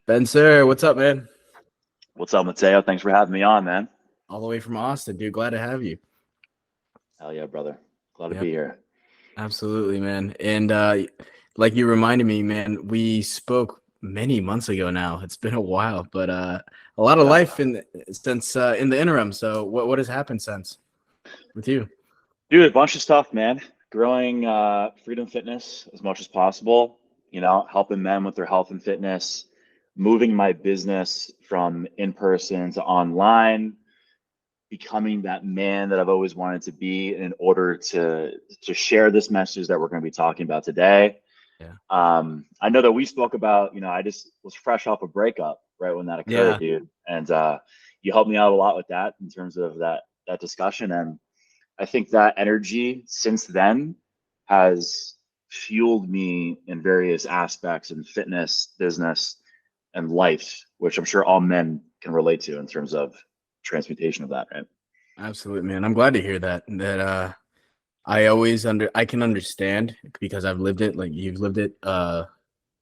Spencer, what's up, man? What's up, Mateo? Thanks for having me on, man. All the way from Austin, dude. Glad to have you. Hell yeah, brother. Glad to Yep, be here. absolutely, man. And like you reminded me, man, we spoke many months ago now. It's been a while, but a lot of Yeah. life since in the interim. So what has happened since with you? Dude, a bunch of stuff, man. Growing freedom fitness as much as possible, helping men with their health and fitness, moving my business from in person to online, becoming that man that I've always wanted to be in order to share this message that we're going to be talking about today. Yeah. I know that we spoke about, I just was fresh off a breakup right when that occurred, Yeah. dude. And you helped me out a lot with that in terms of that discussion. And I think that energy since then has fueled me in various aspects in fitness, business, and life, which I'm sure all men can relate to in terms of transmutation of that, right? Absolutely, man. I'm glad to hear that I can understand because I've lived it like you've lived it.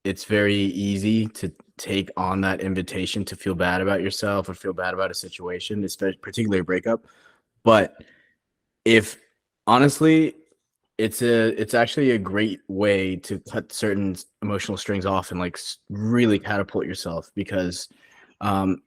It's very easy to take on that invitation to feel bad about yourself or feel bad about a situation, especially particularly a breakup. But if honestly, it's actually a great way to cut certain emotional strings off and like really catapult yourself because um,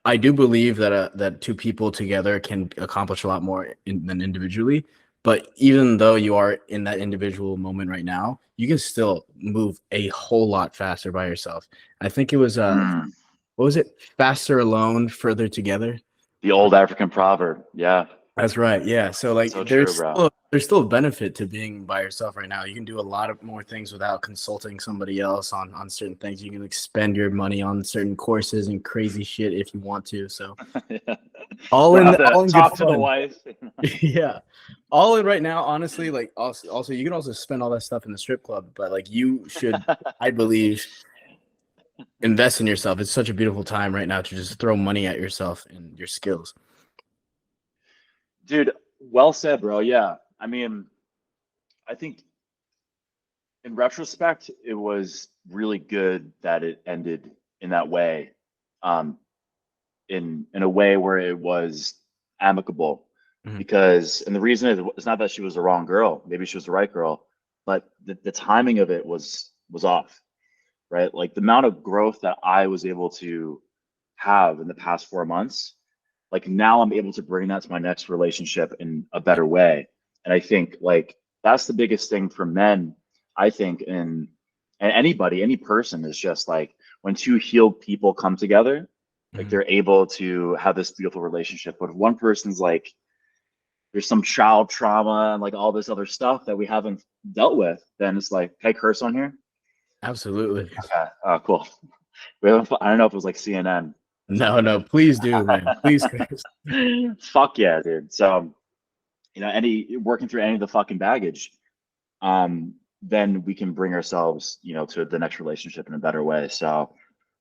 I do believe that that two people together can accomplish a lot more than individually. But even though you are in that individual moment right now, you can still move a whole lot faster by yourself. I think it was Mm, what was it? Faster alone, further together. the old African proverb. Yeah, That's right. Yeah. So so like true, bro. there's still a benefit to being by yourself right now. You can do a lot of more things without consulting somebody else on certain things. You can expend your money on certain courses and crazy shit if you want to. So Yeah. Don't have to all in good talk to the fun. wife. Yeah. All in right now, honestly, like also you can also spend all that stuff in the strip club, but like you should, I believe, invest in yourself. It's such a beautiful time right now to just throw money at yourself and your skills. Dude, well said, bro. Yeah. I mean, I think in retrospect, it was really good that it ended in that way, um, in a way where it was amicable. Mhm. Because, and the reason is it's not that she was the wrong girl, maybe she was the right girl, but the timing of it was off, right? Like the amount of growth that I was able to have in the past 4 months, like now I'm able to bring that to my next relationship in a Yeah. better way. And I think like that's the biggest thing for men, I think, and anybody, any person is just like when two healed people come together, like Mhm. they're able to have this beautiful relationship. But if one person's like there's some child trauma and like all this other stuff that we haven't dealt with, then it's like, hey, curse on here. Absolutely. Okay, cool. We haven't, I don't know if it was like CNN or No, something. no, please do, man. Please, Chris. Fuck yeah, dude. So, any working through any of the fucking baggage, then we can bring ourselves, to the next relationship in a better way. So,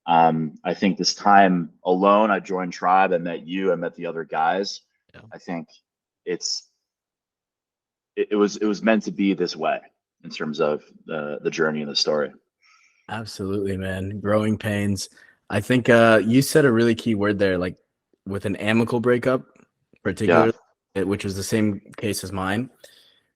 I think this time alone, I joined Tribe. I met you. I met the other guys. Yeah. I think it's it was meant to be this way in terms of the journey and the story. Absolutely, man. Growing pains. I think you said a really key word there, like with an amicable breakup, Yeah, particularly, which was the same case as mine,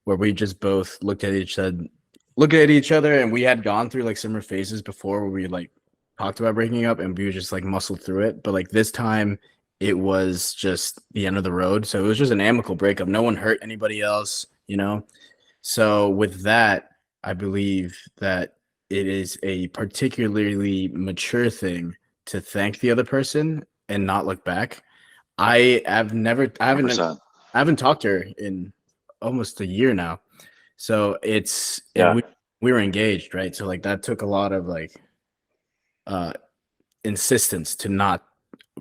where we just both looked at each other, and we had gone through like similar phases before where we like talked about breaking up, and we just like muscled through it. But like this time, it was just the end of the road. So it was just an amicable breakup. No one hurt anybody else. So with that, I believe that it is a particularly mature thing to thank the other person and not look back. I 100%. haven't talked to her in almost a year now. So and Yeah, we were engaged, right? So like that took a lot of like uh insistence to not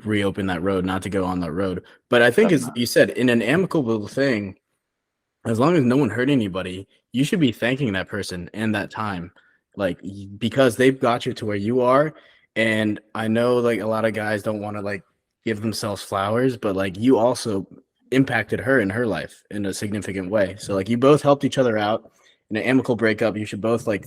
reopen that road, not to go on that road. But I think as definitely. you said, in an amicable thing, as long as no one hurt anybody, you should be thanking that person and that time, like because they've got you to where you are. And I know like a lot of guys don't want to like give themselves flowers, but like you also impacted her in her life in a significant way. So like you both helped each other out in an amicable breakup. You should both like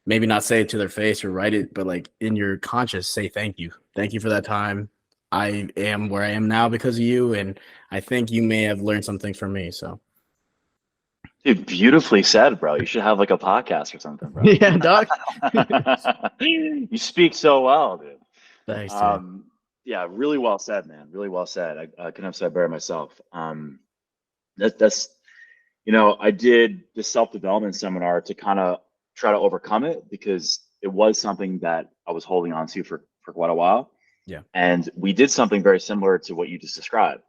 maybe not say it to their face or write it, but like in your conscious, say thank you. Thank you for that time. I am where I am now because of you, and I think you may have learned something from me. So Dude, beautifully said, bro. You should have like a podcast or something, bro. yeah, dog. You speak so well, dude. Thanks, dude. Yeah, really well said, man. Really well said. I couldn't have said better myself. That's I did the self-development seminar to kind of try to overcome it because it was something that I was holding on to for quite a while. Yeah. And we did something very similar to what you just described,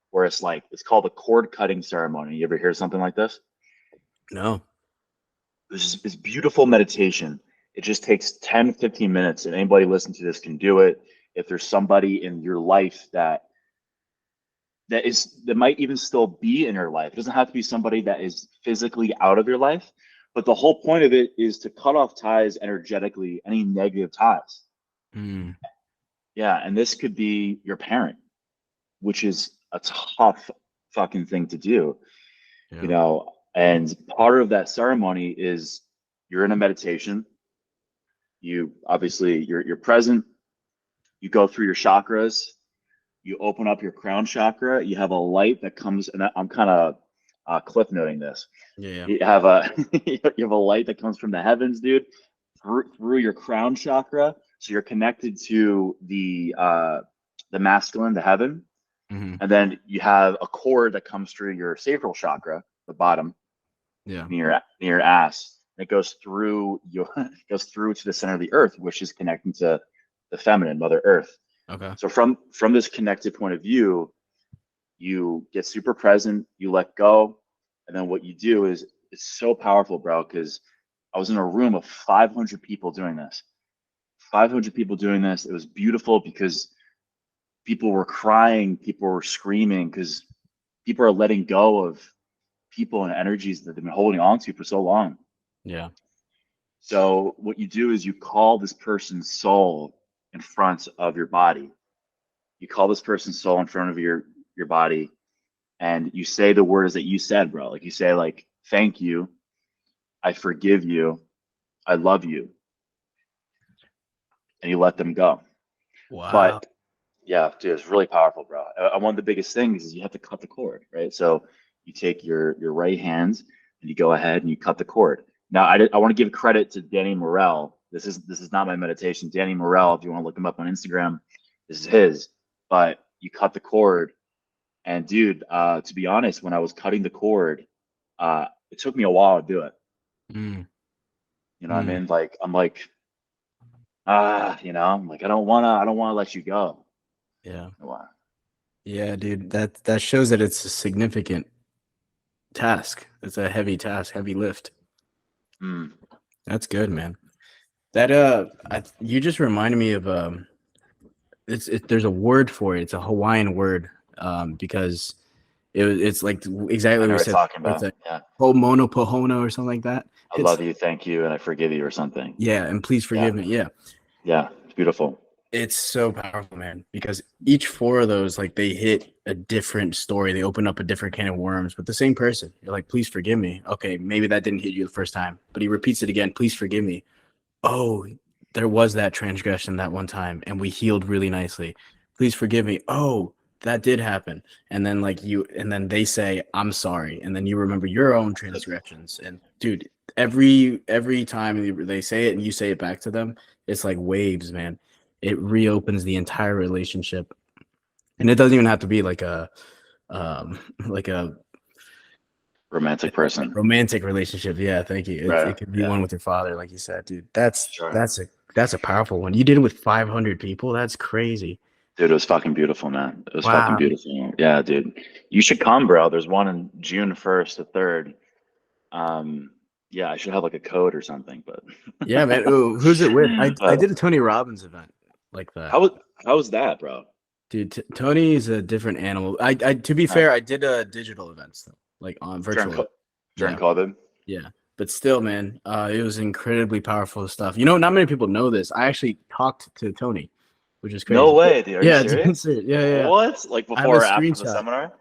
where it's called the cord cutting ceremony. You ever hear something like this? No. This beautiful meditation. It just takes 10, 15 minutes, and anybody listening to this can do it. If there's somebody in your life that might even still be in your life, it doesn't have to be somebody that is physically out of your life, but the whole point of it is to cut off ties energetically, any negative ties. Mm. Yeah, and this could be your parent, which is a tough fucking thing to do, Yeah. and part of that ceremony is you're in a meditation. You obviously you're present. You go through your chakras. You open up your crown chakra. You have a light that comes, and I'm kind of cliff noting this. Yeah. You have a you have a light that comes from the heavens, dude, through your crown chakra. So you're connected to the masculine, the heaven, Mm-hmm. and then you have a cord that comes through your sacral chakra, the bottom, Yeah. near your ass. It goes through goes through to the center of the earth, which is connecting to the feminine, Mother Earth. Okay. So from this connected point of view, you get super present, you let go, and then what you do is it's so powerful, bro, because I was in a room of 500 people doing this. 500 people doing this. It was beautiful because people were crying, people were screaming, because people are letting go of people and energies that they've been holding on to for so long. Yeah. So what you do is you call this person's soul in front of your body. You call this person's soul in front of your body, and you say the words that you said, bro. Like you say, like, thank you, I forgive you, I love you, and you let them go. Wow. But yeah, dude, it's really powerful, bro. One of the biggest things is you have to cut the cord, right? So you take your right hand and you go ahead and you cut the cord. Now, I want to give credit to Danny Morell. This is not my meditation. Danny Morell, if you want to look him up on Instagram, this is his. But you cut the cord, and dude, to be honest, when I was cutting the cord, it took me a while to do it. Mm. You know what I Mm. mean? Like I'm like, I'm like, I don't wanna let you go. Yeah. Wow. Yeah, dude. That shows that it's a significant task. It's a heavy task, heavy lift. Mm. That's good, man. That you just reminded me of there's a word for it. It's a Hawaiian word because it's like exactly I what know we what you're said. talking It's about. a Yeah. homono pohono or something like that. I It's love you, thank you, and I forgive you or something. yeah, and please Yeah. forgive me. Yeah. Yeah. It's beautiful. It's so powerful, man, because each four of those, like, they hit a different story. They open up a different can of worms, but the same person. You're like, please forgive me. Okay, maybe that didn't hit you the first time, but he repeats it again. Please forgive me. Oh, there was that transgression that one time, and we healed really nicely. Please forgive me. Oh, that did happen. And then and then they say, I'm sorry. And then you remember your own transgressions. And dude, every time they say it and you say it back to them, it's like waves, man. It reopens the entire relationship. And it doesn't even have to be like a like a Romantic person. romantic relationship. Yeah, thank you. It Right. could be Yeah. one with your father, like you said, dude. That's Sure. that's a powerful one. You did it with 500 people. That's crazy. Dude, it was fucking beautiful, man. It was fucking Wow. beautiful. Yeah, dude. You should come, bro. There's one in June 1st to 3rd. Yeah, I should have like a code or something, but Yeah, man. Ooh, who's it with? I but did a Tony Robbins event like that. how was that, bro? Dude, Tony is a different animal. I to be Huh. fair, I did digital events though, like on During virtual. during Yeah, COVID? yeah. But still, man, it was incredibly powerful stuff. You know, not many people know this. I actually talked to Tony, which is No crazy. way, dude. Are you Yeah, serious? yeah, yeah. What? Like I have a before or after the screenshot seminar?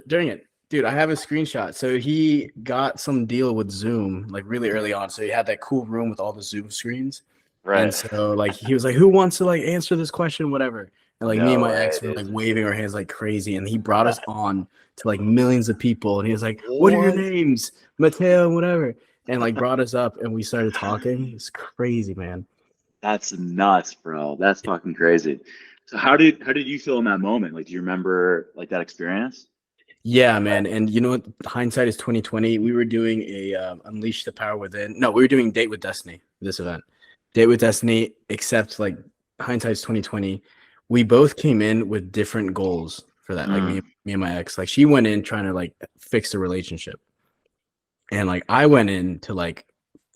during it. Dude, I have a screenshot. So he got some deal with Zoom like really early on. So he had that cool room with all the Zoom screens. And Right. so like he was like, "Who wants to like answer this question, whatever?" And like me and No my way, ex were like dude. waving our hands like crazy. And he brought us on to like millions of people. And he was like, "What are your What? names? Mateo, whatever." And like brought us up and we started talking. It's crazy, man. That's nuts, bro. That's fucking crazy. So how did you feel in that moment? Like, do you remember like that experience? Yeah, man. And you know what? Hindsight is 2020. We were doing a Unleash the Power Within. No, we were doing Date with Destiny for this event. Date with Destiny, except like hindsight's 2020. We both came in with different goals for that. Like Mm, me and my ex. Like she went in trying to like fix the relationship. And like I went in to like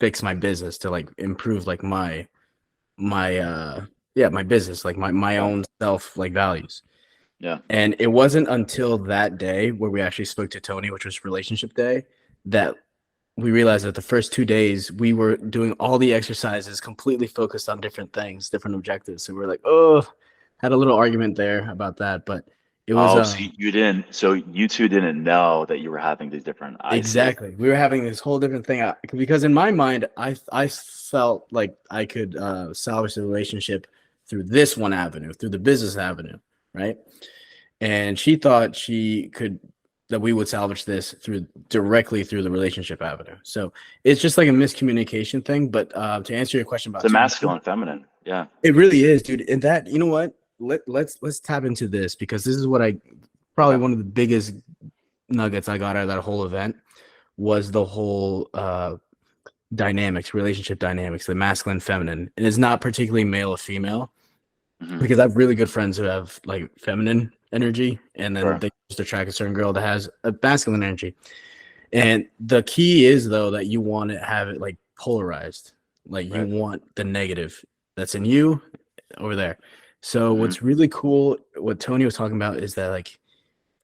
fix my business to like improve like my business, like my yeah, own self like values. yeah. And it wasn't until that day where we actually spoke to Tony, which was relationship day, that we realized that the first 2 days we were doing all the exercises completely focused on different things, different objectives. So we're like, oh, had a little argument there about that, but it was Oh, so you didn't, so you two didn't know that you were having these different, I see. exactly. We were having this whole different thing because in my mind, I felt like I could salvage the relationship through this one avenue, through the business avenue, right? And she thought she could that we would salvage this through directly through the relationship avenue. So it's just like a miscommunication thing. But to answer your question It's about a Tony, masculine, feminine. Yeah. it really is, dude. And that you know what? Let's tap into this because this is what I probably Okay. one of the biggest nuggets I got out of that whole event was the whole dynamics, relationship dynamics, the masculine, feminine. And it's not particularly male or female Hmm. because I have really good friends who have like feminine energy, and then Sure. they just attract a certain girl that has a masculine energy. And the key is though that you want to have it like polarized, like you Right. want the negative that's in you over there. So Hmm. what's really cool, what Tony was talking about, is that like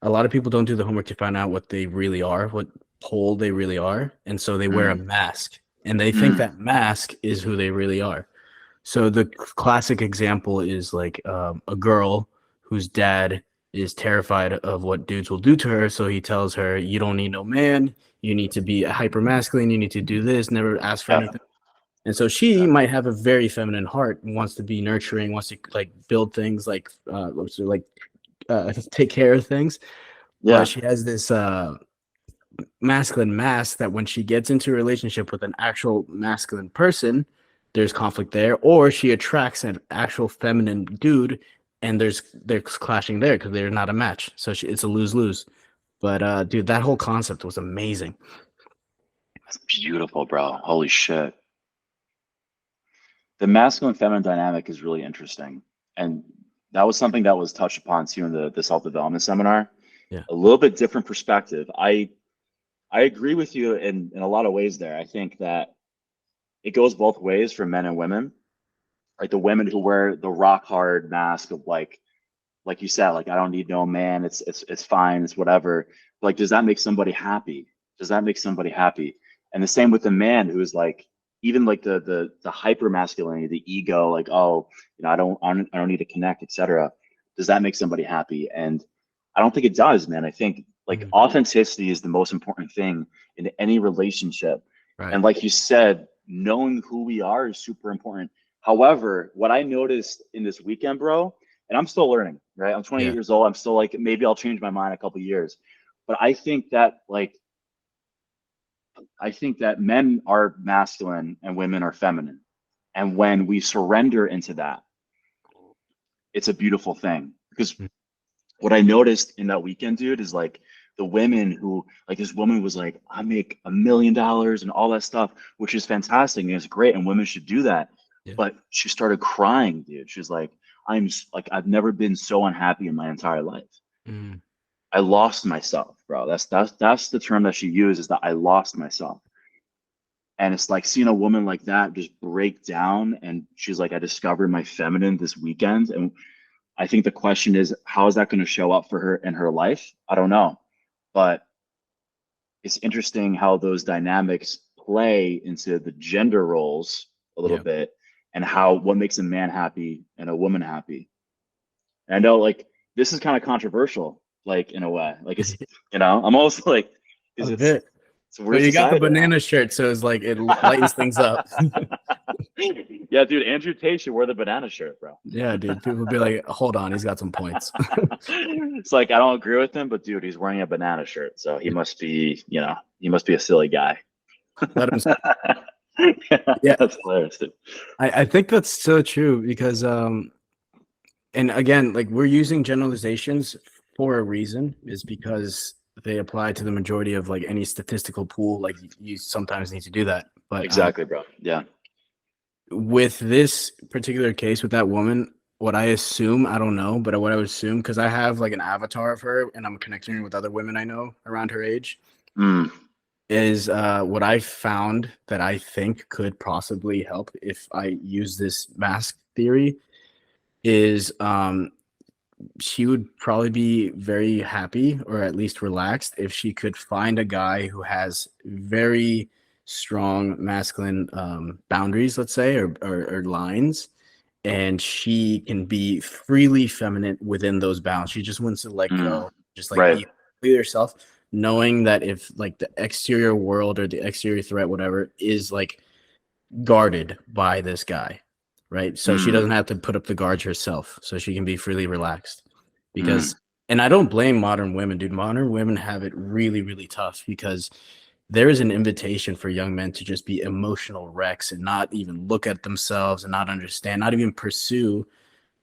a lot of people don't do the homework to find out what they really are, what pole they really are, and so they wear a Mm. mask, and they think Mm. that mask is who they really are. So the classic example is like a girl whose dad is terrified of what dudes will do to her. So he tells her, "You don't need no man. You need to be hyper masculine. You need to do this. Never ask for Yeah. anything." And so she might have a very feminine heart and wants to be nurturing, wants to like build things, like so like take care of things. But Yeah. she has this masculine mask that when she gets into a relationship with an actual masculine person, there's conflict there, or she attracts an actual feminine dude and they're clashing there because they're not a match. So it's a lose-lose. But dude, that whole concept was amazing. That's beautiful, bro. Holy shit. The masculine feminine dynamic is really interesting. And that was something that was touched upon too in the self-development seminar. Yeah. A little bit different perspective. I agree with you in a lot of ways there. I think that it goes both ways for men and women. Like the women who wear the rock hard mask of like you said, like I don't need no man. It's fine. It's whatever. Like, does that make somebody happy? Does that make somebody happy? And the same with the man who is like, even like the hyper masculinity, the ego, like oh, I don't need to connect, etc. Does that make somebody happy? And I don't think it does, man. I think like Mhm. authenticity is the most important thing in any relationship. Right. And like you said, knowing who we are is super important. However, what I noticed in this weekend, bro, and I'm still learning, right? I'm 28 Yeah. years old. I'm still like, maybe I'll change my mind in a couple of years. But I think that men are masculine and women are feminine. And when we surrender into that, it's a beautiful thing. Because Mm. what I noticed in that weekend, dude, is like the women who, like this woman was like, I make $1 million and all that stuff, which is fantastic and it's great. And women should do that. Yeah. But she started crying, dude. She's like, like, I've never been so unhappy in my entire life. Mm. I lost myself, bro. That's the term that she used is that I lost myself. And it's like seeing a woman like that just break down and she's like, I discovered my feminine this weekend. And I think the question is, how is that going to show up for her in her life? I don't know. But it's interesting how those dynamics play into the gender roles a little Yeah. bit and how what makes a man happy and a woman happy. And I know like this is kind of controversial. like in a way. Like it's I'm almost like A because bit. it's a But weird you got the society now. banana shirt, so it's like it lightens things up. Yeah, dude, Andrew Tate should wear the banana shirt, bro. Yeah, dude. People be like, hold on, he's got some points. It's like I don't agree with him, but dude, he's wearing a banana shirt, so he must be, he must be a silly guy. Let him. Yeah, Yeah, that's hilarious, dude. I think that's so true because and again, like we're using generalizations for a reason, is because they apply to the majority of like any statistical pool. Like you sometimes need to do that. But Exactly, bro. Yeah. with this particular case with that woman, what I assume, I don't know, but what I would assume, because I have like an avatar of her and I'm connecting her with other women I know around her age, Mm, is what I found that I think could possibly help if I use this mask theory is she would probably be very happy or at least relaxed if she could find a guy who has very strong masculine boundaries, let's say, or lines, and she can be freely feminine within those bounds. She just wants to let mm, go, just like right. be herself, knowing that if like the exterior world or the exterior threat, whatever, is like guarded by this guy, right? So she Mm, doesn't have to put up the guards herself, so she can be freely relaxed. mm, Because, and I don't blame modern women, dude. Modern women have it really, really tough because there is an invitation for young men to just be emotional wrecks and not even look at themselves and not understand, not even pursue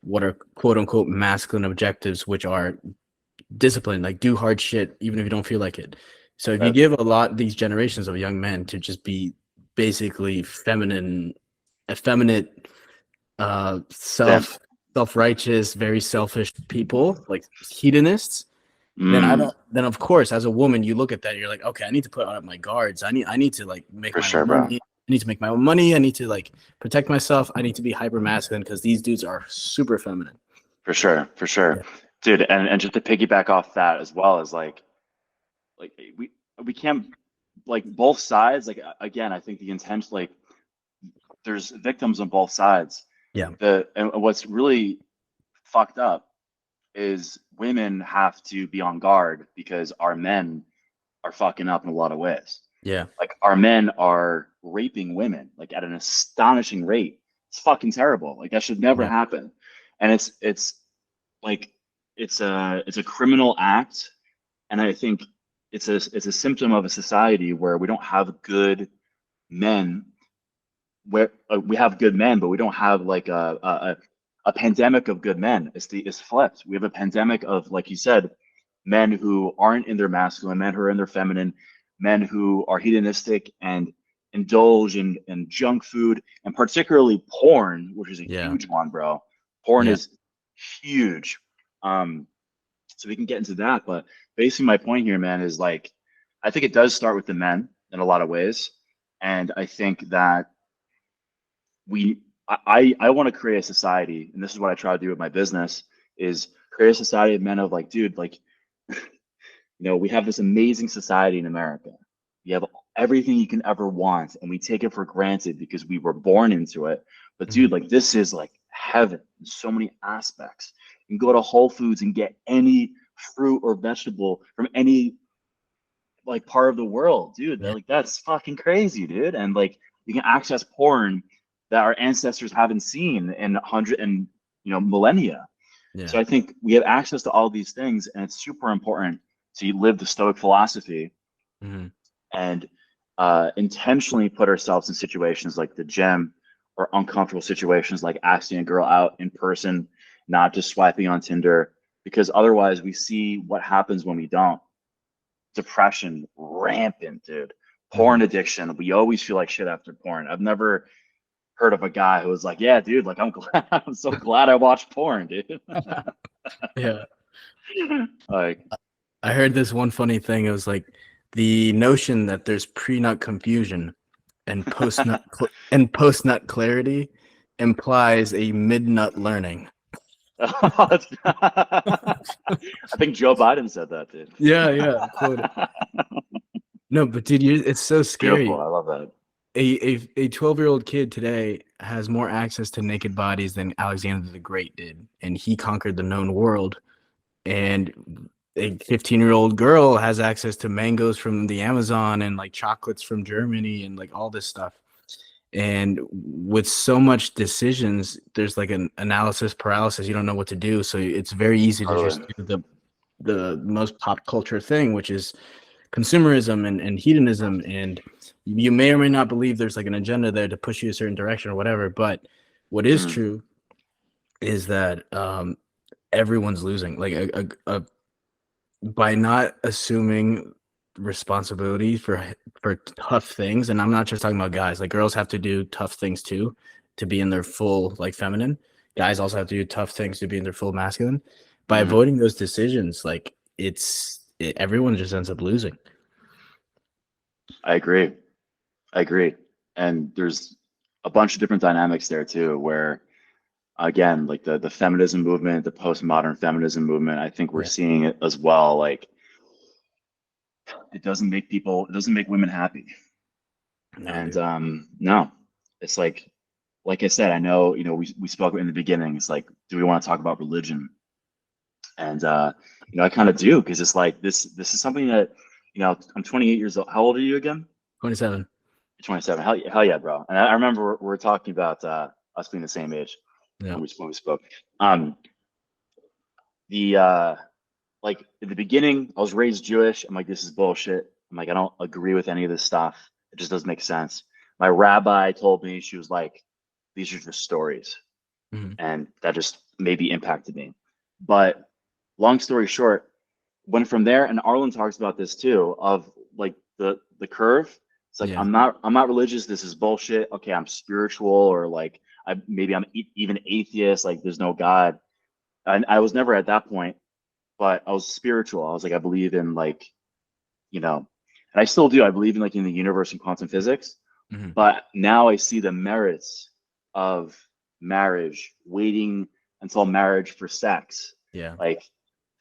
what are quote unquote masculine objectives, which are discipline, like do hard shit even if you don't feel like it. So if you right. give a lot these generations of young men to just be basically feminine, effeminate, Simp. self-righteous, very selfish people, like hedonists, then I Mm, don't then of course as a woman you look at that, you're like, okay, I need to put up my guards. I need to like make for my own sure, bro. money. I need to make my own money. I need to like protect myself. I need to be hyper masculine because these dudes are super feminine. For sure, for sure. Yeah. Dude, and just to piggyback off that as well as like we can't like both sides, like again, I think the intent like there's victims on both sides. Yeah. The and what's really fucked up is women have to be on guard because our men are fucking up in a lot of ways. Yeah. Like our men are raping women like at an astonishing rate. It's fucking terrible. Like that should never Yeah. happen. And it's like it's a criminal act, and I think it's a symptom of a society where we don't have good men. Where we have good men, but we don't have like a pandemic of good men. It's flipped. We have a pandemic of, like you said, men who aren't in their masculine, men who are in their feminine, men who are hedonistic and indulge in junk food, and particularly porn, which is a Yeah. huge one, bro. Porn Yeah. is huge. Um, so we can get into that, but basically my point here, man, is like I think it does start with the men in a lot of ways, and I think that we I want to create a society, and this is what I try to do with my business, is create a society of men of like, dude, like we have this amazing society in America. We have everything you can ever want, and we take it for granted because we were born into it. But Mhm. dude, like this is like heaven in so many aspects. You can go to Whole Foods and get any fruit or vegetable from any like part of the world, dude. Yeah. Like that's fucking crazy, dude. And like you can access porn that our ancestors haven't seen in hundred and millennia. So Yeah. I think we have access to all these things, and it's super important to live the Stoic philosophy Mhm. and intentionally put ourselves in situations like the gym or uncomfortable situations like asking a girl out in person, not just swiping on Tinder, because otherwise we see what happens when we don't. Depression rampant, dude. Porn Mhm. addiction. We always feel like shit after porn. I've never heard of a guy who was like, "Yeah, dude, like I'm glad, I'm so glad I watched porn, dude." Yeah. Like, I heard this one funny thing. It was like the notion that there's pre-nut confusion and post-nut clarity implies a mid-nut learning. I think Joe Biden said that, dude. Yeah, yeah, quote it. No, but dude, it's so Beautiful. scary. I love that. A 12-year-old kid today has more access to naked bodies than Alexander the Great did, and he conquered the known world. And a 15-year-old girl has access to mangoes from the Amazon and like chocolates from Germany and like all this stuff. And with so much decisions, there's like an analysis paralysis. You don't know what to do. So it's very easy to just Totally. do the most pop culture thing, which is consumerism and hedonism. And you may or may not believe there's like an agenda there to push you a certain direction or whatever. But what is Mm, true is that everyone's losing. Like by not assuming responsibility for tough things, and I'm not just talking about guys. Like girls have to do tough things too to be in their full like feminine. Guys also have to do tough things to be in their full masculine. By mm, avoiding those decisions, like everyone just ends up losing. I agree. I agree. And there's a bunch of different dynamics there too, where again, like the feminism movement, the postmodern feminism movement, I think we're Yeah. seeing it as well. Like it doesn't make women happy. No, And dude. no, it's like I said, I know, we spoke in the beginning. It's like, do we want to talk about religion? And I kind of do, because it's like this is something that, I'm 28 years old. How old are you again? 27. 27. Hell yeah, bro. And I remember we're talking about us being the same age Yeah. when we spoke. Um, the like in the beginning, I was raised Jewish. I'm like, this is bullshit. I'm like, I don't agree with any of this stuff. It just doesn't make sense. My rabbi told me, she was like, these are just stories, Mhm. and that just maybe impacted me. But long story short, went from there, and Arlen talks about this too, of like the curve. It's like Yeah. I'm not religious. This is bullshit. Okay, I'm spiritual, or like maybe I'm even atheist. Like there's no God. And I was never at that point, but I was spiritual. I was like, I believe in like, and I still do. I believe in like in the universe and quantum physics. Mhm. But now I see the merits of marriage, waiting until marriage for sex, Yeah. like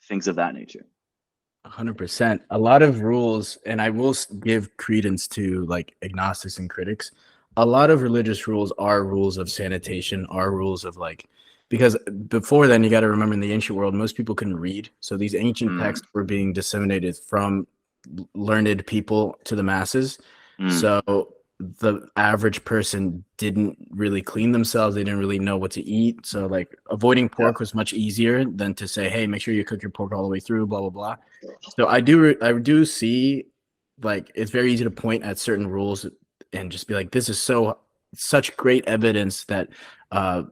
things of that nature. 100%. A lot of rules, and I will give credence to like agnostics and critics. A lot of religious rules are rules of sanitation, are rules of like, because before then, you got to remember in the ancient world, most people couldn't read. So these ancient Mm, texts were being disseminated from learned people to the masses. mm, So the average person didn't really clean themselves. They didn't really know what to eat. So like avoiding yeah, pork was much easier than to say, hey, make sure you cook your pork all the way through, blah, blah, blah. So I do see like it's very easy to point at certain rules and just be like, this is such great evidence that uh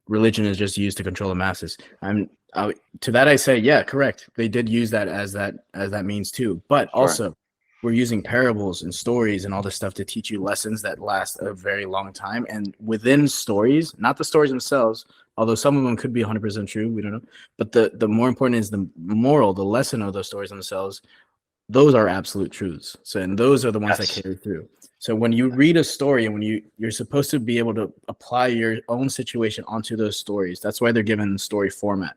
religion is just used to control the masses. To that I say, yeah, correct. They did use that as that means too. But sure. also we're using parables and stories and all this stuff to teach you lessons that last a very long time. And within stories, not the stories themselves, although some of them could be 100% true, we don't know. But the more important is the moral, the lesson of those stories themselves. Those are absolute truths. So, and those are the ones that Yes. carry through. So when you read a story and when you're supposed to be able to apply your own situation onto those stories, that's why they're given story format.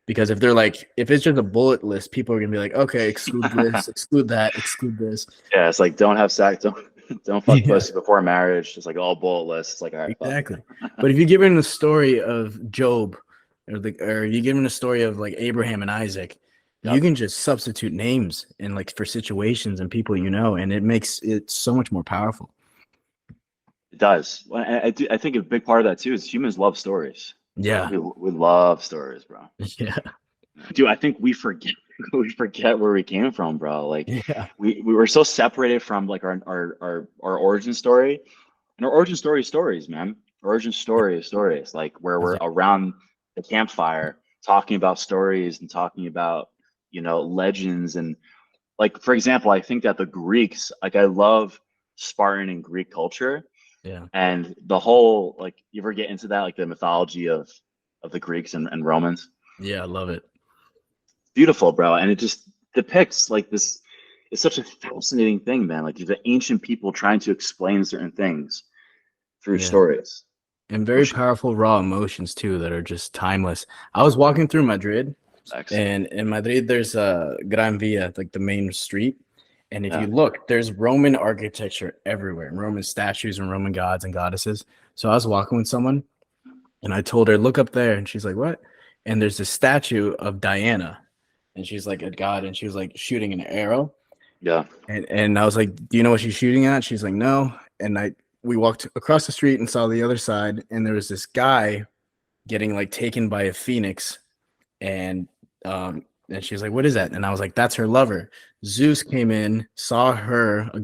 Because if it's just a bullet list, people are gonna be like, okay, exclude this, exclude that, exclude this. Yeah, it's like don't have sex, don't fuck Yeah, pussy before marriage. It's like all bullet lists. It's like, all right, fuck it. exactly. But if you give him the story of Job, or you give him the story of like Abraham and Isaac, you Yep, can just substitute names and like for situations and people and it makes it so much more powerful. it does. Well, I think a big part of that too is humans love stories. Yeah. We love stories, bro. Yeah. Dude, I think we forget we forget where we came from, bro. Like Yeah. we were so separated from like our origin story. And our origin story is stories, man. Origin story is stories, like where we're Exactly. around the campfire talking about stories and talking about, legends. And like, for example, I think that the Greeks, like I love Spartan and Greek culture, Yeah. and the whole, like, you ever get into that, like the mythology of the Greeks and Romans? Yeah. I love it. Beautiful, bro. And it just depicts like this. It's such a fascinating thing, man. Like the ancient people trying to explain certain things through Yeah. stories. And very Which powerful raw emotions too that are just timeless. I was walking through Madrid, sex. and in Madrid there's a Gran Via, like the main street. And if Yeah. you look, there's Roman architecture everywhere, Roman statues and Roman gods and goddesses. So I was walking with someone and I told her, look up there. And she's like, what? And there's a statue of Diana. and she's like a god, and she was like shooting an arrow, Yeah. and I was like, "Do you know what she's shooting at?" She's like, "No." And we walked across the street and saw the other side, and there was this guy getting like taken by a phoenix, and and she was like, "What is that?" And I was like, "That's her lover." Zeus came in, saw her, a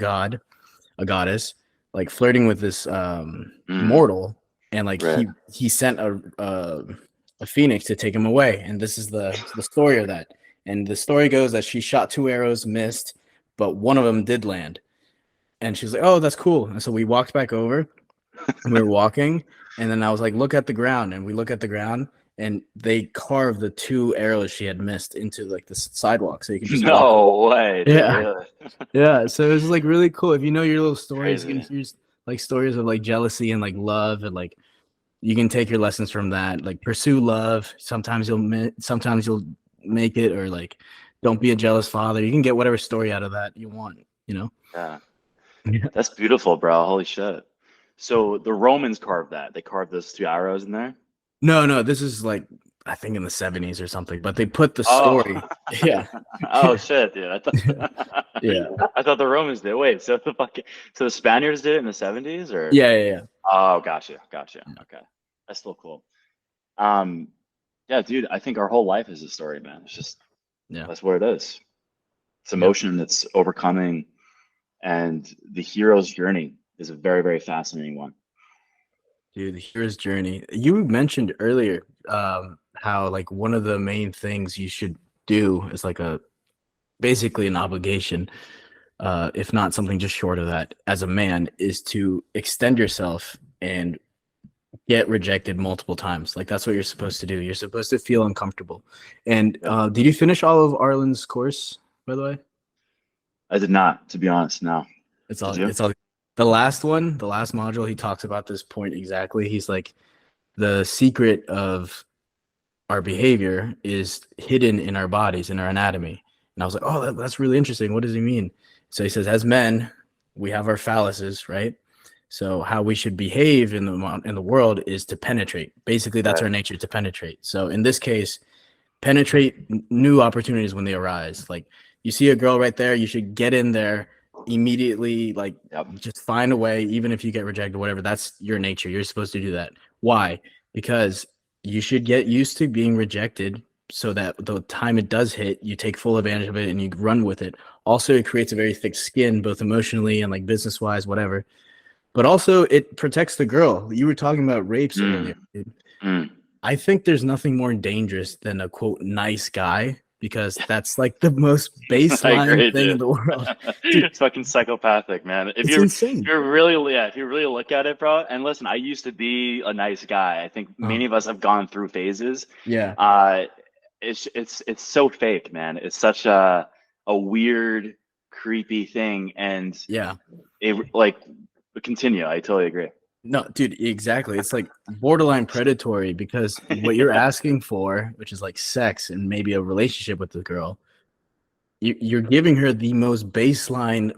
goddess, like flirting with this Mm, mortal, and like right. he sent a phoenix to take him away. And this is the story of that. And the story goes that she shot two arrows, missed, but one of them did land. And she's like, "Oh, that's cool." And so we walked back over, and we were walking, and then I was like, "Look at the ground." And we look at the ground, and they carved the two arrows she had missed into like the sidewalk, so you can just walk over. No way, dude. Yeah, Really? yeah. So it was like really cool. If you know your little stories, you can Crazy. hear like stories of like jealousy and like love, and like you can take your lessons from that. Like pursue love. Sometimes you'll make it, or like don't be a jealous father. You can get whatever story out of that you want. You know. Yeah. Yeah. That's beautiful, bro. Holy shit. So the Romans carved that. They carved those two arrows in there. No, no. This is like I think in the '70s or something. But they put the Oh. story. Yeah. Oh shit, dude. I thought Yeah. I thought the Romans did. Wait, so the Spaniards did it in the 70s or Yeah. Yeah. oh gotcha, gotcha. Okay. That's still cool. Um yeah, dude, I think our whole life is a story, man. It's just Yeah. that's what it is. It's Yep. emotion that's overcoming and the hero's journey is a very, very fascinating one. Dude, the hero's journey. You mentioned earlier how like one of the main things you should do is like a basically an obligation, if not something just short of that, as a man, is to extend yourself and get rejected multiple times. Like that's what you're supposed to do. You're supposed to feel uncomfortable. And Yep. did you finish all of Arlen's course, by the way? I did not, to be honest, no. It's Did all you? it's all the last one, the last module, he talks about this point exactly. He's like, the secret of our behavior is hidden in our bodies, in our anatomy. And I was like, oh, that's really interesting. What does he mean? So he says, as men, we have our phalluses, right? So how we should behave in the world is to penetrate. Basically, that's Right. our nature, to penetrate. So in this case, penetrate new opportunities when they arise. Like you see a girl right there, you should get in there immediately, like Yep. just find a way, even if you get rejected, whatever. That's your nature. You're supposed to do that. Why? Because you should get used to being rejected so that the time it does hit, you take full advantage of it and you run with it. Also, it creates a very thick skin, both emotionally and like business wise, whatever. But also, it protects the girl. You were talking about rapes earlier. Mm, Dude. mm. I think there's nothing more dangerous than a quote nice guy, because that's like the most I baseline agree, thing in dude. the world. Dude, It's fucking psychopathic, man. it's insane. If you really look at it, bro, and listen, I used to be a nice guy. I think Uh, many of us have gone through phases. yeah, Uh, it's so fake, man. It's such a weird, creepy thing, and yeah. it like continue. I totally agree. No, dude, exactly. It's like borderline predatory, because what you're Yeah, asking for, which is like sex and maybe a relationship with the girl, you're giving her the most baseline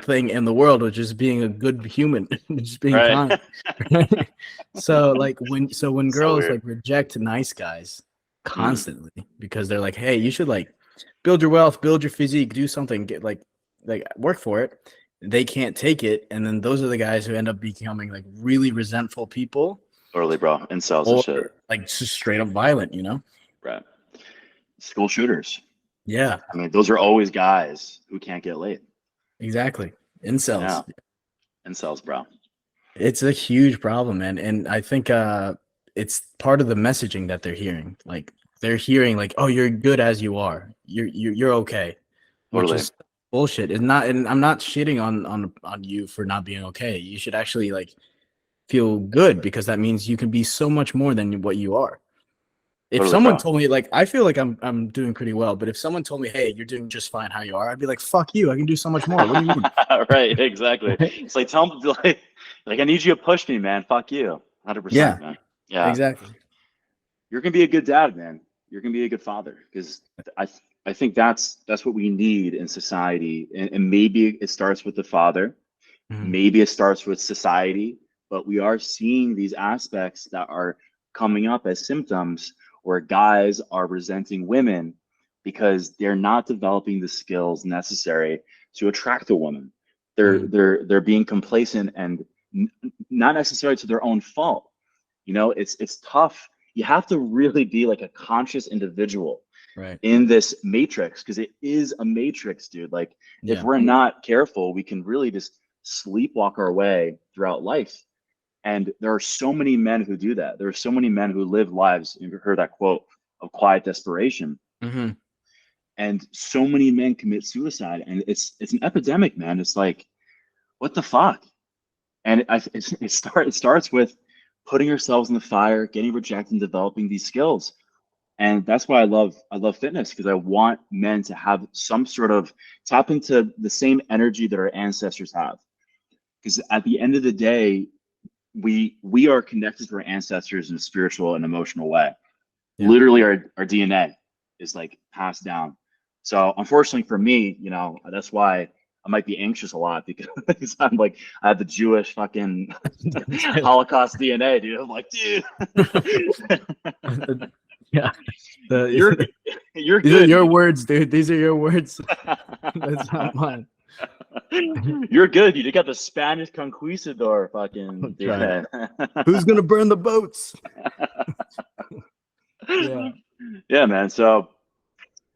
thing in the world, which is being a good human, just being right. kind. Right? So like when So girls weird. like reject nice guys Mm, constantly because they're like, hey, you should like build your wealth, build your physique, do something, get like work for it. They can't take it, and then those are the guys who end up becoming like really resentful people, totally, bro. Incels and or shit. like just straight up violent, you know? Right. School shooters. Yeah, I mean, those are always guys who can't get laid. exactly. Yeah. Incels. Incels, bro. It's a huge problem, man. And I think it's part of the messaging that they're hearing. Like they're hearing like, "Oh, you're good as you are. You're okay," which Totally. is bullshit. It's not, and I'm not shitting on you for not being okay. You should actually like feel good, because that means you can be so much more than what you are. If Totally, someone bro. told me, like, I feel like I'm doing pretty well, but if someone told me, "Hey, you're doing just fine how you are," I'd be like, "Fuck you. I can do so much more." What do you mean? Right, exactly. It's like tell them like I need you to push me, man. Fuck you. Yeah, 100%, man. Yeah. exactly. You're gonna be a good dad, man. You're gonna be a good father. Because I I think that's what we need in society. And maybe it starts with the father, Mhm. maybe it starts with society, but we are seeing these aspects that are coming up as symptoms where guys are resenting women because they're not developing the skills necessary to attract a woman. Mm, They're being complacent and n- not necessarily to their own fault. It's tough. You have to really be like a conscious individual right. in this matrix, because it is a matrix, dude. Like, if Yeah. we're not careful, we can really just sleepwalk our way throughout life. And there are so many men who do that. There are so many men who live lives, you've heard that quote, of quiet desperation. Hmm. And so many men commit suicide, and it's an epidemic, man. It's like, what the fuck? And it starts with putting yourselves in the fire, getting rejected, and developing these skills. And that's why I love fitness, because I want men to have some sort of tap into the same energy that our ancestors have. Because at the end of the day, we are connected to our ancestors in a spiritual and emotional way. Yeah. Literally, our DNA is like passed down. So unfortunately for me, that's why I might be anxious a lot, because I'm like, I have the Jewish fucking Holocaust DNA, dude. I'm like, dude, Yeah. you're The, you're these are good. your words, dude. These are your words. That's not mine. You're good. You got the Spanish conquistador I'm fucking trying. DNA. Who's gonna burn the boats? Yeah. Yeah, man. So,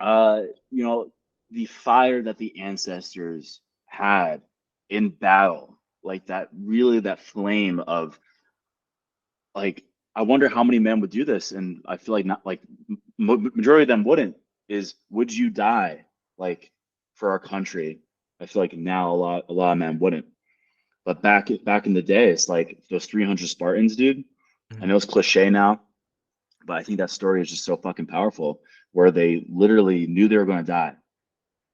uh, you know, the fire that the ancestors had in battle, like that, really that flame of, like, I wonder how many men would do this, and I feel like not like majority of them wouldn't. Is, would you die like for our country? I feel like now a lot of men wouldn't. But back in the day, it's like those 300 Spartans, dude. I know Mhm. it's cliche now, but I think that story is just so fucking powerful, where they literally knew they were going to die.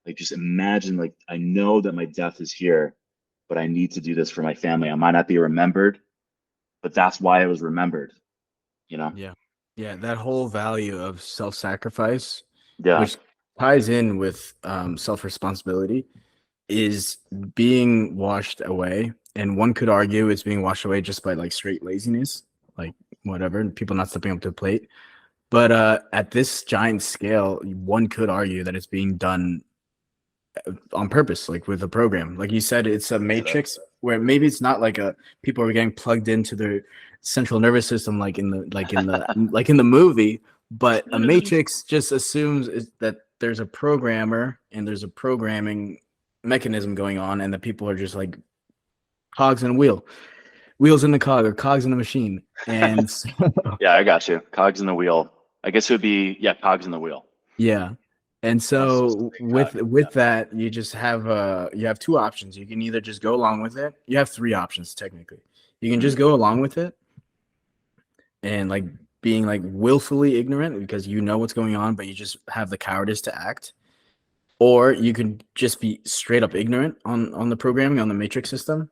Like, just imagine, like, I know that my death is here, but I need to do this for my family. I might not be remembered, but that's why I was remembered, you know? Yeah. Yeah. That whole value of self-sacrifice, Yeah. which ties in with self-responsibility, is being washed away. And one could argue it's being washed away just by like straight laziness, like whatever, and people not stepping up to the plate. But at this giant scale, one could argue that it's being done on purpose, like with a program. Like you said, it's a matrix where maybe it's not like a people are getting plugged into their central nervous system like in the movie, but a matrix just assumes that there's a programmer and there's a programming mechanism going on, and that people are just like cogs in a wheel, wheels in the cog or cogs in the machine. And so, Yeah, I got you. Cogs in the wheel. I guess it would be, yeah, cogs in the wheel. yeah. And Not so specific cog. with that, you have two options. You can either just go along with it. You have three options technically. You can Mhm. just go along with it and like being like willfully ignorant because you know what's going on, but you just have the cowardice to act. Or you could just be straight up ignorant on the programming on the matrix system,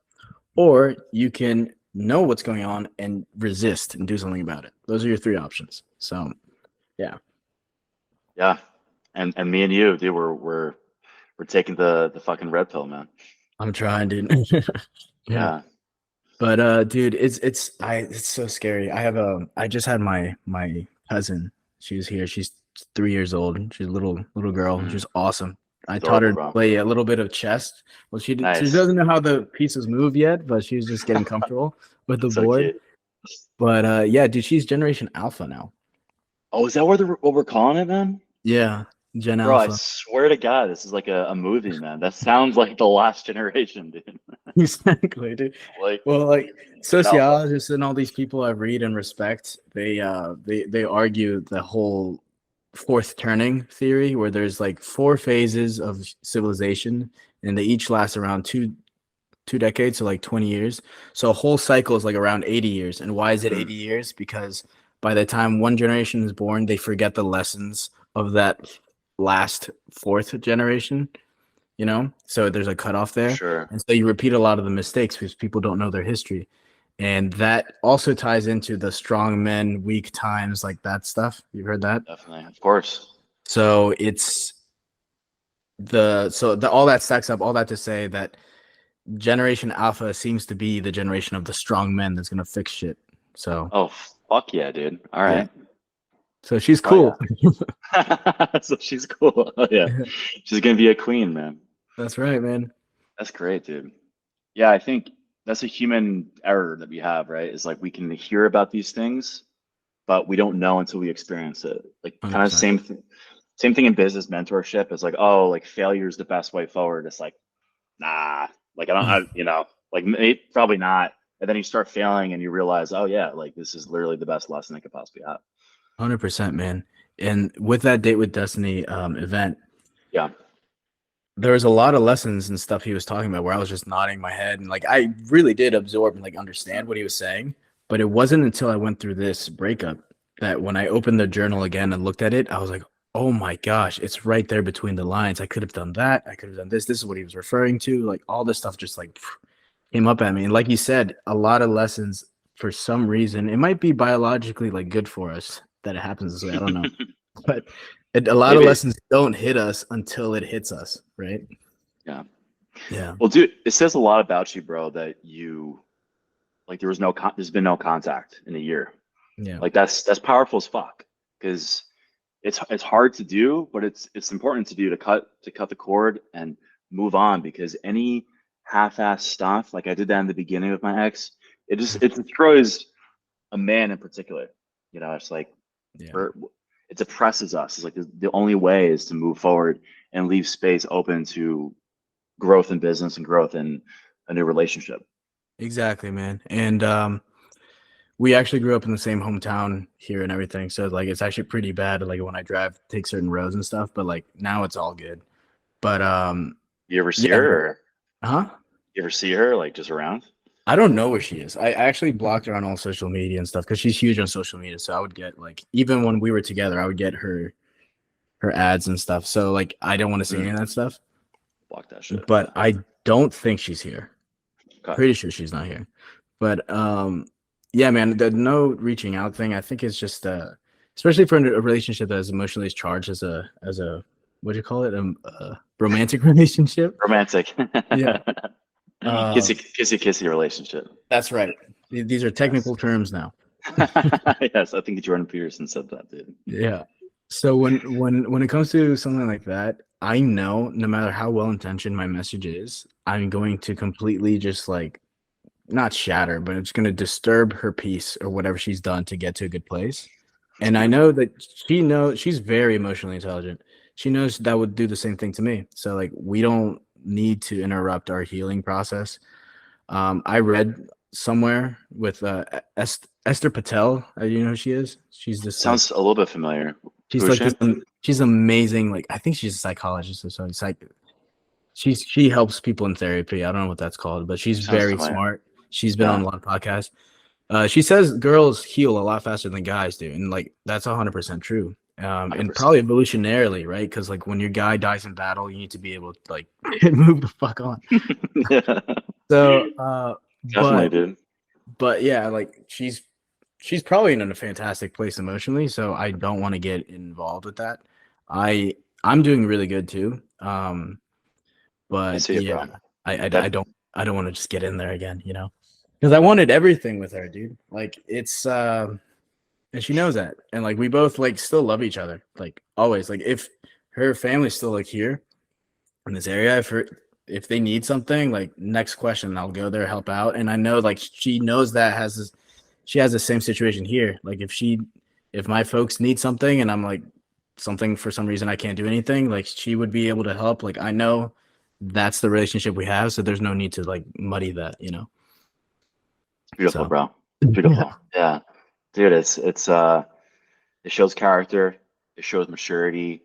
or you can know what's going on and resist and do something about it. Those are your three options. So yeah, Yeah. And me and you, dude, we're taking the fucking red pill, man. I'm trying, dude. Yeah. Yeah. But dude, it's so scary. I just had my cousin. She's here. She's 3 years old. She's a little girl. Mm. She's awesome. I taught Adorable, her to bro. play a little bit of chess. Well, she Nice. doesn't know how the pieces move yet, but she's just getting comfortable with the So board. cute. But yeah, dude, she's Generation Alpha now. Oh, is that what we're calling it, man? Yeah, Gen Bro, I Alpha. swear to God, this is like a movie, man. That sounds like the last generation, dude. Exactly, dude. Like, Well, like Gen Alpha. sociologists and all these people I read and respect, they argue the whole fourth turning theory, where there's like four phases of civilization, and they each last around two decades, so like 20 years. So a whole cycle is like around 80 years. And why is it Mhm. 80 years? Because by the time one generation is born, they forget the lessons of that last fourth generation, so there's a cutoff For there, sure. and so you repeat a lot of the mistakes because people don't know their history, and that also ties into the strong men weak times, like that stuff. You've heard that. Definitely. Of course. So it's all that stacks up, all that to say that Generation Alpha seems to be the generation of the strong men that's gonna fix shit. So Oh, fuck yeah, dude. All yeah. right. So she's Oh cool. yeah. So she's cool. Oh yeah. She's gonna be a queen, man. That's right, man. That's great, dude. Yeah, I think that's a human error that we have, right? Is like we can hear about these things, but we don't know until we experience it. Like kind of 100%. same thing in business mentorship. It's like, oh, like failure is the best way forward. It's like, nah, like like probably not. And then you start failing and you realize, oh yeah, like this is literally the best lesson I could possibly have. 100%, man. And with that Date with Destiny event, Yeah. there was a lot of lessons and stuff he was talking about where I was just nodding my head and like I really did absorb and like understand what he was saying. But it wasn't until I went through this breakup that when I opened the journal again and looked at it, I was like, oh my gosh, it's right there between the lines. I could have done that. I could have done this. This is what he was referring to. Like all this stuff just like came up at me. And like you said, a lot of lessons for some reason, it might be biologically like good for us that it happens this way. I don't know. But a lot of Maybe. lessons don't hit us until it hits us, right? Yeah. Yeah. Well, dude, it says a lot about you, bro, that you like there's been no contact in a year. Yeah. Like that's powerful as fuck because it's hard to do, but it's important to do to cut the cord and move on because any half-ass stuff, like I did that in the beginning with my ex, it destroys a man in particular. You know, it's like Yeah. it depresses us. It's like the only way is to move forward and leave space open to growth in business and growth in a new relationship. Exactly, man. And we actually grew up in the same hometown here and everything. So like it's actually pretty bad like when I drive, take certain roads and stuff, but like now it's all good. But You ever see yeah, her man. or Huh? you ever see her like just around? I don't know where she is. I actually blocked her on all social media and stuff because she's huge on social media. So I would get like even when we were together, I would get her ads and stuff. So like I don't want to see any of that stuff. Block that shit. Yeah. But I don't think she's here. Okay. Pretty sure she's not here. But yeah, man, the no reaching out thing, I think is just especially for a relationship that is emotionally charged as a what do you call it? Romantic relationship. Romantic. Yeah. Kissy kissy kissy relationship. That's right. These are Yes. technical terms now. Yes, I think Jordan Peterson said that, dude. Yeah. So when it comes to something like that, I know no matter how well intentioned my message is, I'm going to completely just like not shatter, but it's going to disturb her peace or whatever she's done to get to a good place. And I Yeah. know that she knows she's very emotionally intelligent. She knows that would do the same thing to me. So like we don't need to interrupt our healing process. I read somewhere with Esther Patel. You know who she is? She's this like Sounds a little bit familiar. Who she's is like she? this. She's amazing. Like I think she's a psychologist or something. She helps people in therapy. I don't know what that's called, but she's Sounds very familiar. smart. She's been on Yeah, a lot of podcasts. She says girls heal a lot faster than guys do, and like that's 100% true. And 100%. probably evolutionarily, right? Because like when your guy dies in battle, you need to be able to like move the fuck on. Yeah, So, definitely, but dude. yeah, like she's probably in a fantastic place emotionally. So I don't want to get involved with that. I I'm doing really good too. I But see it, yeah, bro. I That don't want to just get in there again, because I wanted everything with her, dude. Like it's and she knows that, and like we both like still love each other, like always. Like if her family's still like here in this area, if they need something, like next question, I'll go there help out. And I know like she knows that she has the same situation here. Like if my folks need something and I'm like something for some reason I can't do anything, like she would be able to help. Like I know that's the relationship we have, so there's no need to like muddy that. beautiful, So bro. yeah, Beautiful. Yeah, dude. It's it shows character. It shows maturity.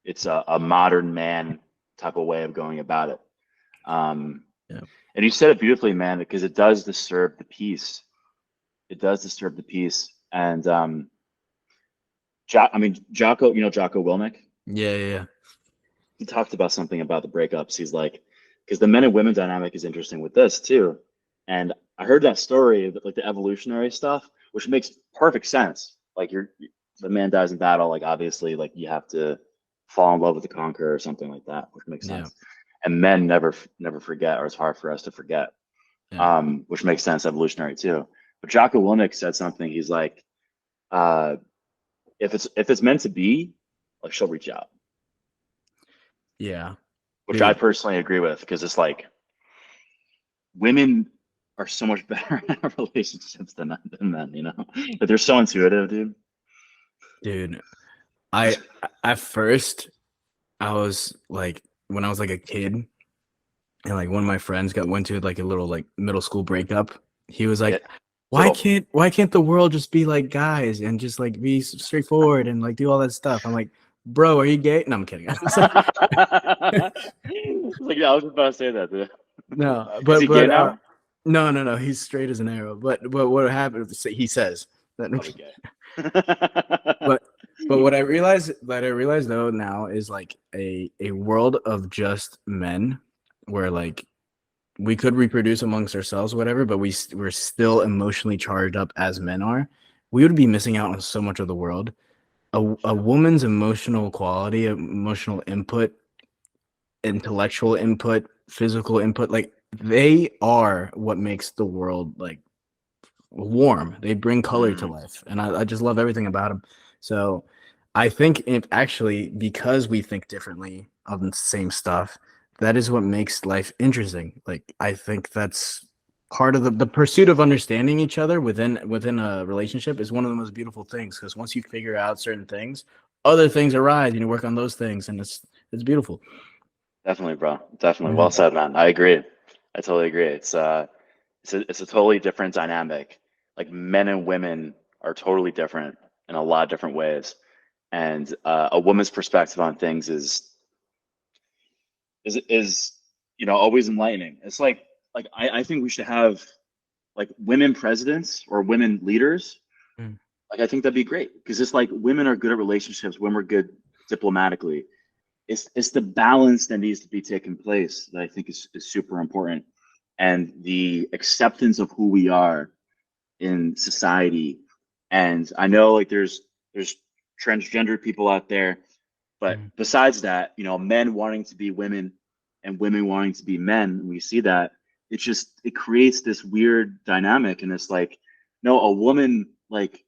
It's a modern man type of way of going about it. Um, yeah, and you said it beautifully, man, because it does disturb the peace. It does disturb the peace. And I mean, Jocko, Jocko Wilnick, yeah, yeah, yeah. he talked about something about the breakups. He's like, because the men and women dynamic is interesting with this too. And I heard that story, like the evolutionary stuff, which makes perfect sense. Like the man dies in battle, like obviously, like you have to fall in love with the conqueror or something like that, which makes Yeah, sense. And men never forget, or it's hard for us to forget, yeah. which makes sense evolutionary too. But Jocko Willink said something. He's like, uh, if it's meant to be, like she'll reach out, Yeah, which I dude. personally agree with because it's like women are so much better in our relationships than men, you know? But they're so intuitive, dude. Dude, I at first I was like when I was like a kid and like one of my friends went to like a little like middle school breakup. He was Yeah. like, So why can't the world just be like guys and just like be straightforward and like do all that stuff?" I'm like, "Bro, are you gay?" No, I'm kidding. I was like, it's like, yeah, I was about to say that, dude. no, Is he gay but now? no, he's straight as an arrow. But what happened? He says that. Probably gay. But what I realize though now is like a world of just men where like we could reproduce amongst ourselves, whatever, but we're still emotionally charged up as men are. We would be missing out on so much of the world. A woman's emotional quality, emotional input, intellectual input, physical input, like they are what makes the world like warm. They bring color to Mm, life, and I just love everything about them. So I think it actually because we think differently on the same stuff, that is what makes life interesting. Like I think that's part of the pursuit of understanding each other within a relationship is one of the most beautiful things because once you figure out certain things, other things arise and you work on those things, and it's beautiful. definitely, bro. Definitely. Well Mhm. said, man. I agree. I totally agree. It's a totally different dynamic. Like men and women are totally different in a lot of different ways. And a woman's perspective on things is always enlightening. It's like I think we should have like women presidents or women leaders. Mm. Like I think that'd be great because it's like women are good at relationships, women are good diplomatically. It's the balance that needs to be taking place that I think is super important. And the acceptance of who we are in society. And I know like there's transgender people out there, but Mm. besides that, men wanting to be women and women wanting to be men, we see that it creates this weird dynamic. And it's like, no, a woman like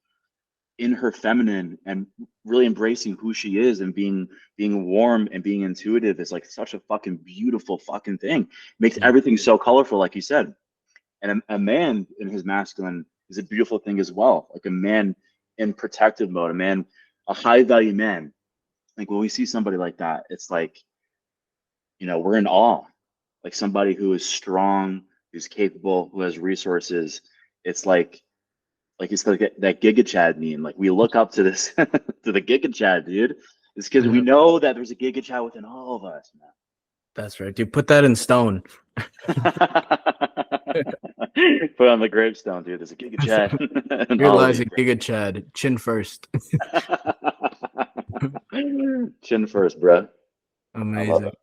in her feminine and really embracing who she is and being warm and being intuitive is like such a fucking beautiful fucking thing. Makes Yeah. everything so colorful, like you said. And a man in his masculine is a beautiful thing as well. Like a man in protective mode, a high value man. Like when we see somebody like that, it's like, we're in awe. Like somebody who is strong, who's capable, who has resources. It's it's like that Giga Chad meme. Like we look up to this to the Giga Chad, dude. It's because we Mhm. know that there's a Giga Chad within all of us, That's right, dude. Put that in stone. man. Put on the gravestone, dude. There's a Giga Chad in Here all of lies you. a Giga Chad, chin first. Chin first, bro. I love Amazing, it.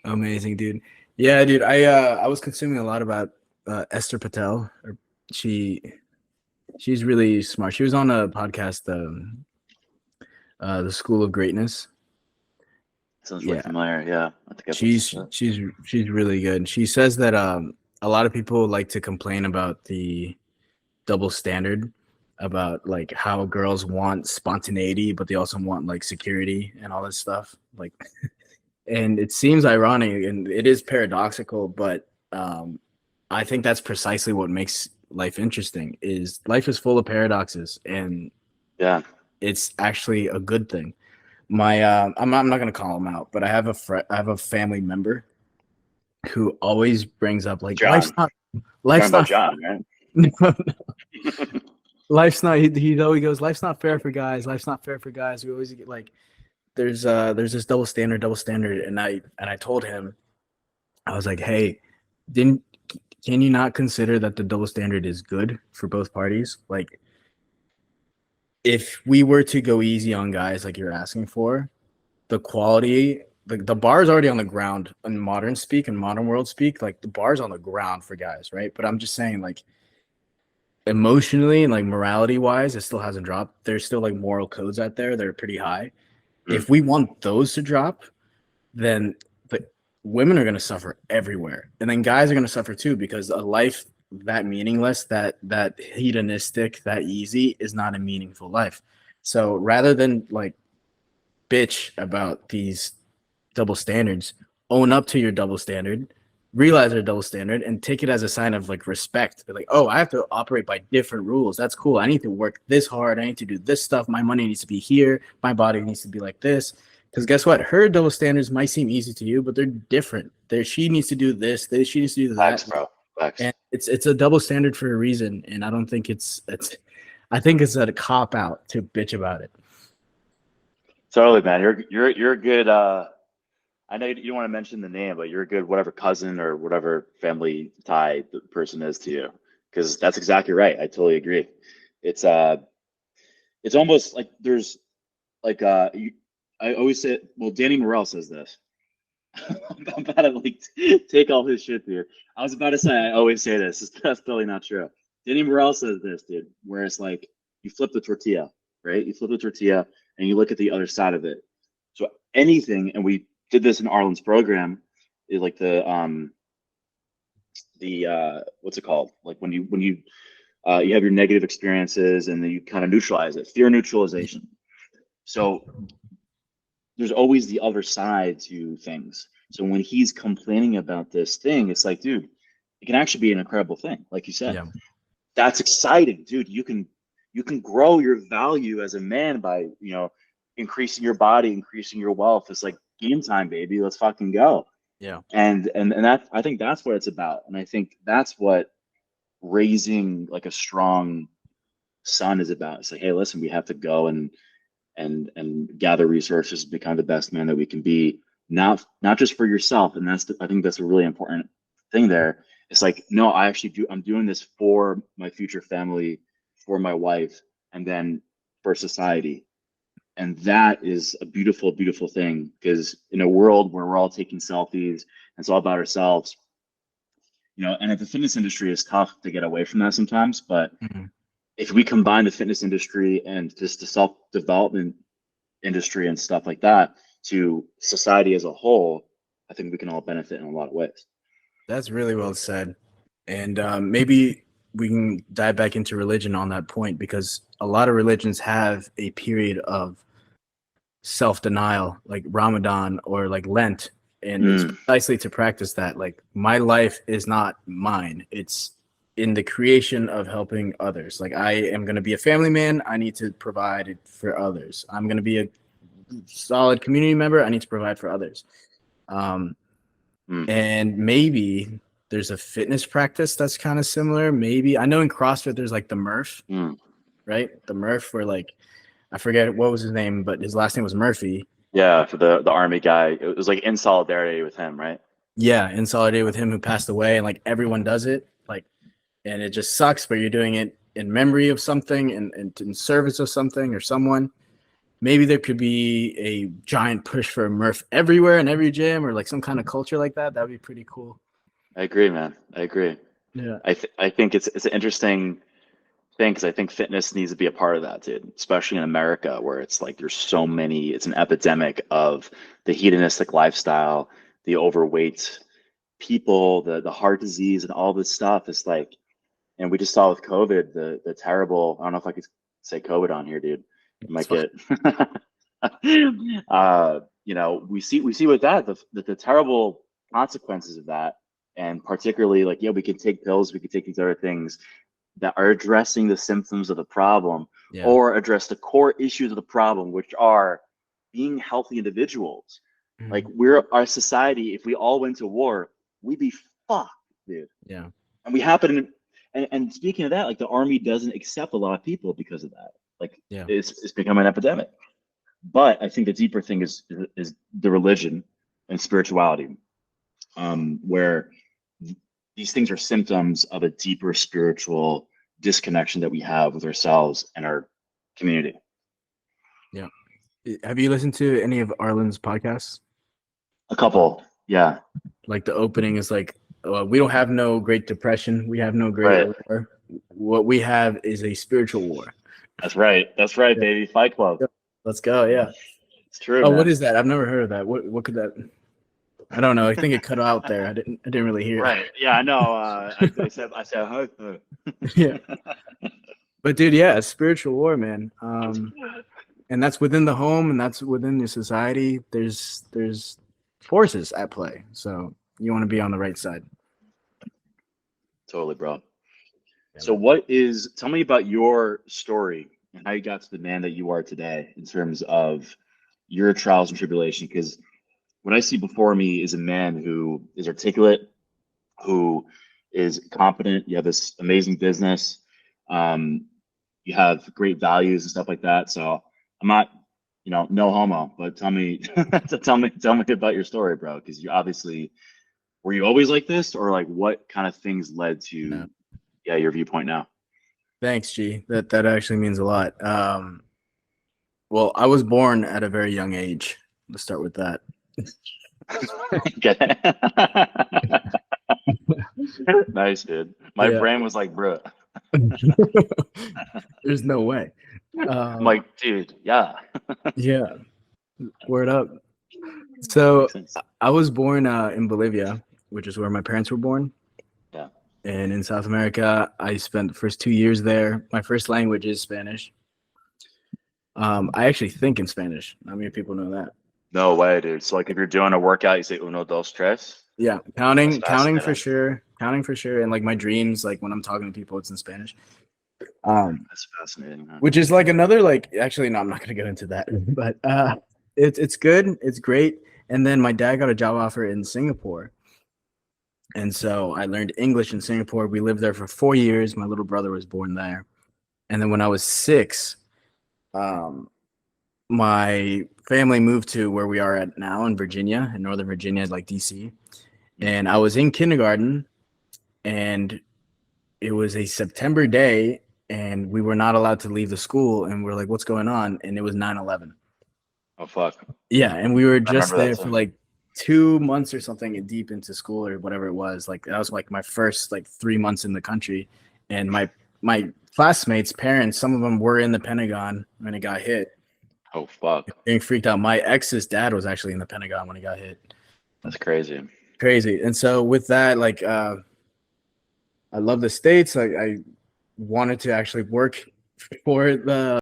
amazing, dude. Yeah, dude. I was consuming a lot about Esther Patel. She she's really smart. She was on a podcast, the School of Greatness. Sounds really Yeah, familiar. Yeah, I think I've listened she's to it. she's she's really good. She says that a lot of people like to complain about the double standard about like how girls want spontaneity, but they also want like security and all this stuff. Like, and it seems ironic and it is paradoxical, but I think that's precisely what makes life interesting. Is life is full of paradoxes, and Yeah, it's actually a good thing. My I'm not gonna call him out, but I have a family member who always brings up like John. You're talking life's about not John, right? life's not he always goes life's not fair for guys, life's not fair for guys. We always get like there's this double standard, and I told him, I was like, hey, didn't can you not consider that the double standard is good for both parties? Like if we were to go easy on guys like you're asking for, the quality the bar is already on the ground in modern speak and modern world speak, like the bar's on the ground for guys, right? But I'm just saying like emotionally and like morality wise, it still hasn't dropped. There's still like moral codes out there that are pretty high. Mm, If we want those to drop, then the women are going to suffer everywhere, and then guys are going to suffer too because a life that meaningless, that hedonistic, that easy is not a meaningful life. So rather than like bitch about these double standards, own up to your double standard, realize their double standard, and take it as a sign of like respect. Like, oh, I have to operate by different rules. That's cool. I need to work this hard. I need to do this stuff. My money needs to be here. My body needs to be like this. Because guess what? Her double standards might seem easy to you, but they're different. She needs to do this. She needs to do that. Facts, bro. Facts. And it's a double standard for a reason. And I don't think it's I think it's a cop out to bitch about it. Totally, man. You're a good. I know you don't want to mention the name, but you're a good whatever cousin or whatever family tie the person is to you, because that's exactly right. I totally agree. It's it's almost like there's like I always say. Well, Danny Morel says this. I'm about to like take all his shit, dude. I was about to say I always say this. That's totally not true. Danny Morel says this, dude. Where it's like you flip the tortilla, right? You flip the tortilla and you look at the other side of it. So anything, and we did this in Arlen's program, is like the what's it called? Like when you you have your negative experiences and then you kind of neutralize it, fear neutralization. So there's always the other side to things. So when he's complaining about this thing, it's like, dude, it can actually be an incredible thing. Like you said, that's exciting, dude. You can grow your value as a man by, increasing your body, increasing your wealth. It's like game time, baby. Let's fucking go. Yeah. And that, I think that's what it's about. And I think that's what raising like a strong son is about. It's like, hey, listen, we have to go and gather resources, become the best man that we can be, not just for yourself. And I think that's a really important thing there. It's like, no, I'm doing this for my future family, for my wife, and then for society. And that is a beautiful, beautiful thing, because in a world where we're all taking selfies and it's all about ourselves, and the fitness industry is tough to get away from that sometimes, but if we combine the fitness industry and just the self-development industry and stuff like that to society as a whole, I think we can all benefit in a lot of ways. That's really well said. And maybe we can dive back into religion on that point, because a lot of religions have a period of self-denial, like Ramadan or like Lent. And it's precisely to practice that. Like, my life is not mine. It's in the creation of helping others. Like, I am going to be a family man. I need to provide for others. I'm going to be a solid community member. I need to provide for others. And maybe there's a fitness practice that's kind of similar. Maybe I know in CrossFit there's like the Murph, right? The Murph, where like, I forget what was his name, but his last name was Murphy. Yeah, for the army guy. It was like in solidarity with him, right? Yeah, in solidarity with him who passed away, and like everyone does it. Like, and it just sucks, but you're doing it in memory of something and in service of something or someone. Maybe there could be a giant push for a Murph everywhere in every gym, or like some kind of culture like that. That'd be pretty cool. I agree, man. I agree. Yeah. I think it's an interesting thing, because I think fitness needs to be a part of that, dude, especially in America, where it's like there's so many, it's an epidemic of the hedonistic lifestyle, the overweight people, the heart disease and all this stuff. It's like, and we just saw with COVID, the terrible, I don't know if I could say COVID on here, dude. You might get we see with that the terrible consequences of that. And particularly, like, we can take pills, we can take these other things that are addressing the symptoms of the problem, or address the core issues of the problem, which are being healthy individuals. Like, our society, if we all went to war, we'd be fucked, dude. Yeah. And we happen, and speaking of that, like, the army doesn't accept a lot of people because of that. Like, it's become an epidemic. But I think the deeper thing is the religion and spirituality, where these things are symptoms of a deeper spiritual disconnection that we have with ourselves and our community. Yeah. Have you listened to any of Arlen's podcasts? A couple, yeah. Like, the opening is like, we don't have no Great Depression. We have no Great War. What we have is a spiritual war. That's right. That's right, baby. Fight Club. Let's go. Yeah. It's true. Oh, man. What is that? I've never heard of that. What could that? I don't know. I think it cut out there. I didn't really hear. Right. Yeah, I know. I said. Yeah. But dude, yeah, spiritual war, man. and that's within the home, and that's within the society. There's forces at play, so you want to be on the right side. Totally, bro. Yeah, So man. tell me about your story and how you got to the man that you are today in terms of your trials and tribulation. Because what I see before me is a man who is articulate, who is competent. You have this amazing business. Um, you have great values and stuff like that. So I'm not, no homo, but tell me, tell me about your story, bro. Because you obviously, were you always like this, or like what kind of things led No. to, yeah, your viewpoint now? Thanks, G. That actually means a lot. Well, I was born at a very young age. Let's start with that. Get it? Nice, dude. My Yeah. brain was like, bro. There's no way. I'm like, dude, yeah, Yeah, word up. makes So sense. I was born in Bolivia, which is where my parents were born. Yeah. And in South America, I spent the first 2 years there. My first language is Spanish. I actually think in Spanish. Not many people know that. No way, dude. So like if you're doing a workout, you say uno, dos, tres. Yeah, That's counting for fascinating. sure, counting for sure. And like my dreams, like when I'm talking to people, it's in Spanish. Um, That's fascinating, man. which is like another like. Actually, no, I'm not gonna get into that. But it's good. It's great. And then my dad got a job offer in Singapore, and so I learned English in Singapore. We lived there for 4 years. My little brother was born there, and then when I was 6, um, my family moved to where we are at now in Virginia, in Northern Virginia, like DC. Mm. And I was in kindergarten, and it was a September day, and we were not allowed to leave the school. And we're like, what's going on? And it was 9/11. Oh fuck. Yeah. And we were I just remember that there for too. like 2 months or something deep into school or whatever it was. Like that was like my first like 3 months in the country. And my classmates' parents, some of them were in the Pentagon when it got hit. Oh fuck. Getting freaked out. My ex's dad was actually in the Pentagon when he got hit. That's crazy. Crazy. And so with that, like I love the States. I wanted to actually work for the